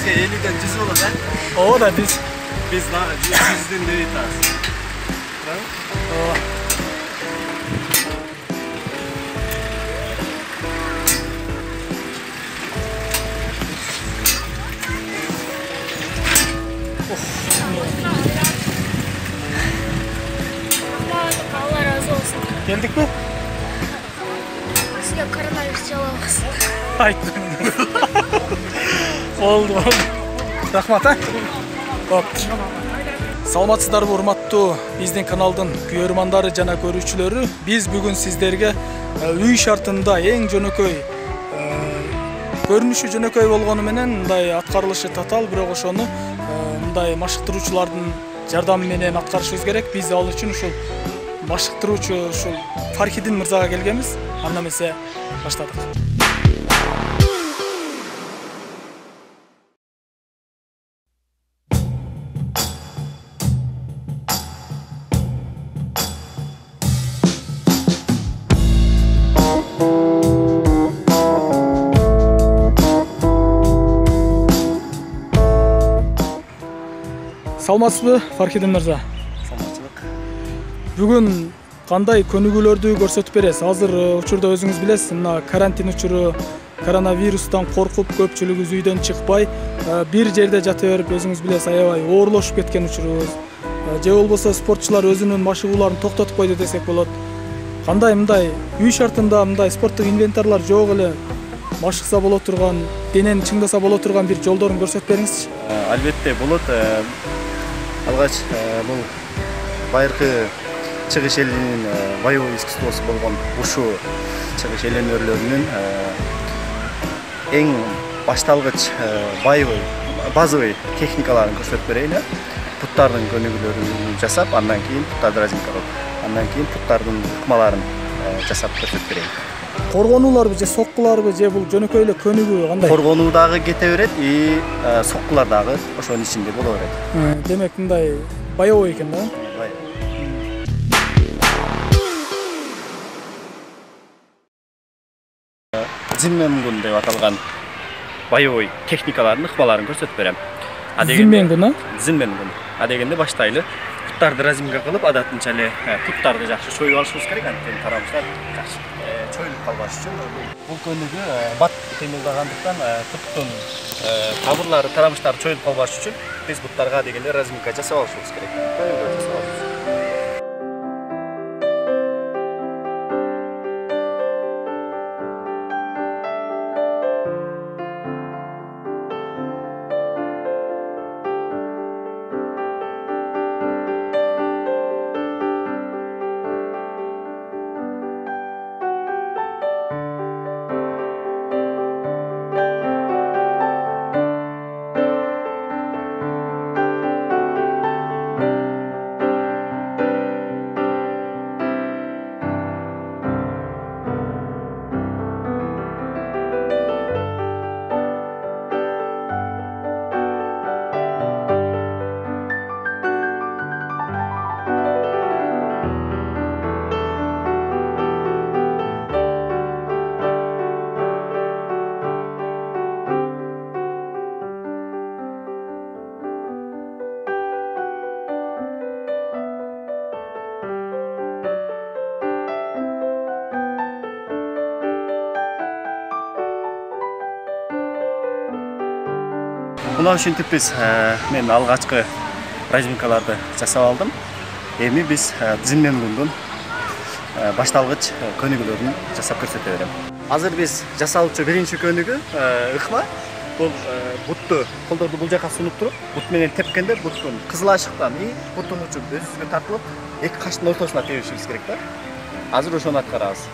Бизге 50ден 100 болот, Ооба да биз 100ден деп айтабыз. ооба. Allah razı olsun. Geldik mi? Sizge koronavirus жалабыз. Aytты. Oldu. Рахмат, а? Хоп. Саламатсыздарбы, урматтуу биздин каналдын көрөрмандары жана көрүүчүлөрү. Биз бүгүн сиздерге үй шартында эң жөнөкөй көрүнүшү жөнөкөй болгону менен мындай аткарылышы татаал, бирок ошону мындай машыктыруучулардын жардамы менен аткарышыбыз керек. Биз ал үчүн ушул машыктыруучу ушул Фархидин мырзага келгенбиз. Анда эмесе баштадык. Саламатсызбы, Фархидин мырза? Саламатчылык. Бүгүн кандай көнүгүүлөрдү көрсөтүп бересиз? Азыр учурда өзүңүз билесиз, мына карантин учуру, коронавирустан коркуп көпчүлүгүбүз үйдөн чыкпай, бир жерде жата берип, өзүңүз билесиз, аябай оорлошуп кеткен учурубуз. Же болбосо спортчулар өзүнүн машыгууларын токтотуп койду десек болот. Кандай мындай үй шартында мындай спорттук инвентарлар жок эле машыкса боло турган, денени чыңдаса боло турган бир жолдорун көрсөтүп бериңизчи. Албетте болот. Алгач бул байыркы чыгыш элинин боевой искусствосу болгон ушу чыгыш эленөрлөрүнүн эң башталгыч базовый техникаларын көрсөтүп берейин. Puttardын көнүгүүлөрүн жасап, андан кийин puttарды разимкалап, андан кийин puttардын ыкмаларын жасап көрсөтүп берейин. Коргонууларбы же соккуларбы же бул жөнөкөй эле көнүгүү кандай? Коргонуу дагы кете берет, соккулар дагы ошонун ичинде боло берет. Демек мындай боевой экен да? Зинменгун деп аталган боевой техникалардын ыкмаларын көрсөтүп берем. Зинменгун, а? Зинменгун. Адегенде баштайлы puttарды разимка кылып, адатынча эле puttарды жакшы чоюп алышыбыз керек, анткени тарамыштар жакшы чоюлуп калбаш үчүн. Бул көнүгүү бат кыймылдагандыктан puттун тамырлары, тарамыштары чоюлуп калбаш үчүн биз puttарга дегенде разимка жасап алышыбыз керек. Көнүгүү жасап алабыз. Мына ушинтип биз мен алгачкы разимкаларды жасап алдым. Эми биз зинменгундун башталгыч көнүгүүлөрүн жасап көрсөтө берем. Азыр биз жасалуучу биринчи көнүгүү ыкма. Бул бутту колдорду бул жака сунуп туруп, бут менен тепкенде буттун кызыл ашыктан буттун учу өзүбүзгө тартылып, эки каштын ортосуна тебишибиз керек да. Азыр ошону аткарабыз.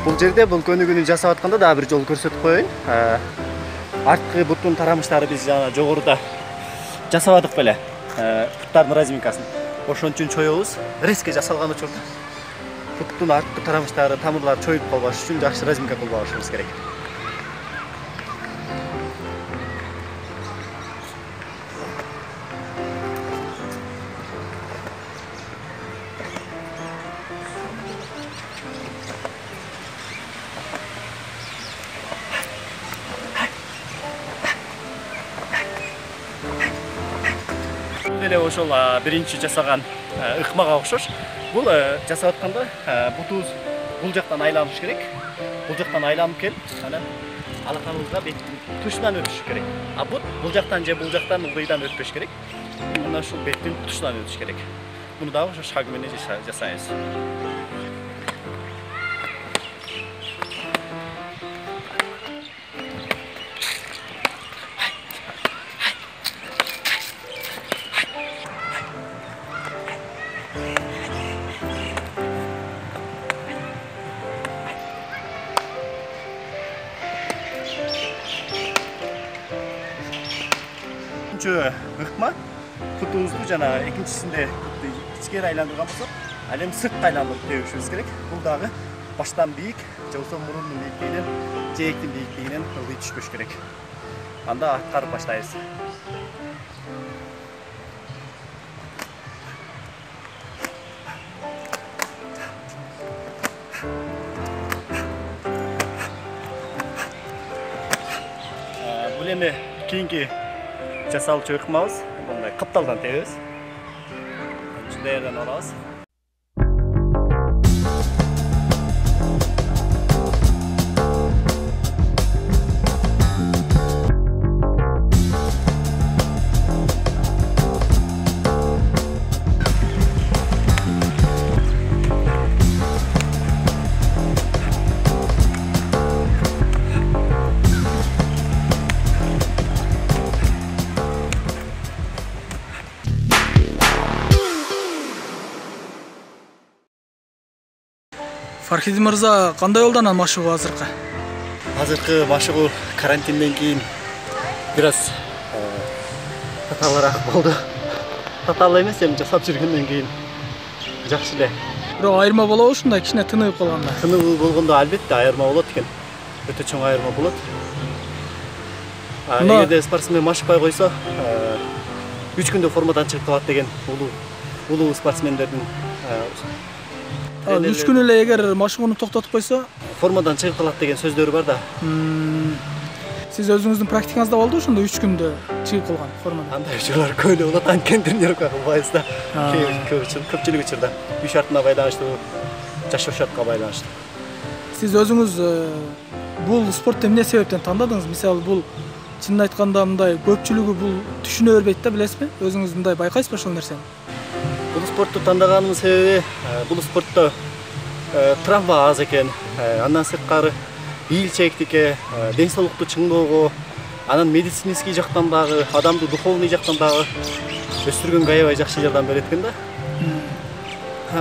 Бул жерде бул көнүгүүнү жасап атканда дагы бир жол көрсөтүп коеюн. Арткы буттун тарамыштары биз жана жогоруда жасабадык беле. Буттардын разимкасын. Ошон үчүн чоёбуз. Резко жасалган учурда буттун арткы тарамыштары, тамырлары чоюлуп калбаш үчүн жакшы разимка кылып алышыбыз керек. эле ошол биринчи жасаган ыкмага окшош. Бул жасап атканда бутубуз бул жактан айланыш керек. Бул жактан айланып келип, анан алаканыбызга беттин тушунан өтүш керек. А бул жактан же бул жактан ылдыйдан өтпөш керек. Мына ушул беттин тушунан өтүш керек. Муну дагы ошо шаг менен жасайбыз. Ыкма путубузду жана экинчисинде ичкери айландырган болсок, ал эми сыртка айландырып тебишибиз керек. Бул дагы баштан бийик, же болбосо мурундун бийиктигинен, жээктин бийиктигинен ылдый түшпөш керек. Анда аткарып баштайбыз. Бул эми кийинки жасалчу ыкмабыз, мындай капталдан тебиз. Ушундай жерден алабыз. Фархидин мырза, кандай жолдон машыгуу азыркы? Азыркы машыгуу карантинден кийин бир аз татаалыраак болду. Татаал эмес, эми жасап жүргөндөн кийин жакшы эле. Бирок айырма болобу ушундай кичине тыныгып калганда? Тынып болгондо албетте айырма болот экен. Өтө чоң айырма болот. Эгерде спортсмен машыкпай койсо, 3 күндө формадан чыгып калат деген улуу спортсмендердин 3 күн эле эгер машыгууну токтотуп койсо, формадан чыгып калат деген сөздөр бар да. Сиз өзүңүздүн практикаңызда болду ошондо 3 күндө чыгып калган формадан? Андай учурлар көп эле болот, анткени тренировкага кылбайбыз да. Көпчүлүк учурда үй шартына байланыштуу, жашоо шартка байланыштуу. Сиз өзүңүз бул спортты эмне себептен тандадыңыз? Мисалы, бул чынын айтканда мындай көпчүлүгү бул түшүнө бербейт да, билесизби? Өзүңүз мындай байкайсызбы ошол нерсени? Бул спорту тандаганымдын себеби бул спортто травма аз экен. Андан сырткары ийилчээктикке, ден соолукту чыңдоого, анан медицинский жактан дагы, адамды духовный жактан дагы өстүргөнгө аябай жакшы жардам берет экен да.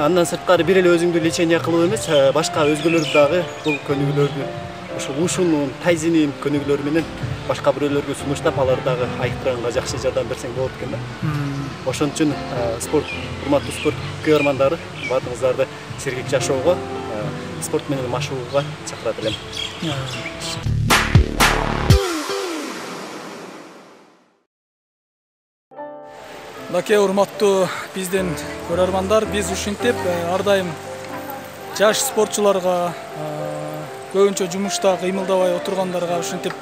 Андан сырткары бир эле өзүңдү лечение кылып эмес, башка өзгөлөрдү дагы бул көнүгүүлөрдү, ушул ушунун, тайзинин көнүгүүлөрү менен башка бирөөлөргө сунуштап, алар дагы айыктырганга жакшы жардам берсең болот экен да. Ошон үчүн урматтуу спорт күйөрмандары, баардыгыңыздарды сергек жашоого, спорт менен машыгууга чакырат элем. Мынакей урматтуу биздин көрөрмандар, биз ушинтип ар дайым жаш спортчуларга, көбүнчө жумушта кыймылдабай отургандарга ушинтип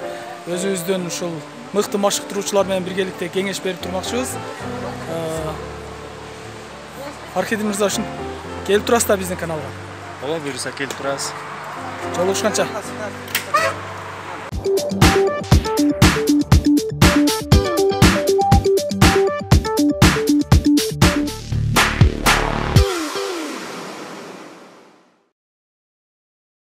өзүбүздүн ушул мыкты машыктыруучулар менен биргеликте кеңеш берип турмакчыбыз. Фархидин мырза, келип турасыздар биздин каналга? Ооба, буюрса келип турабыз. Жолугушканча.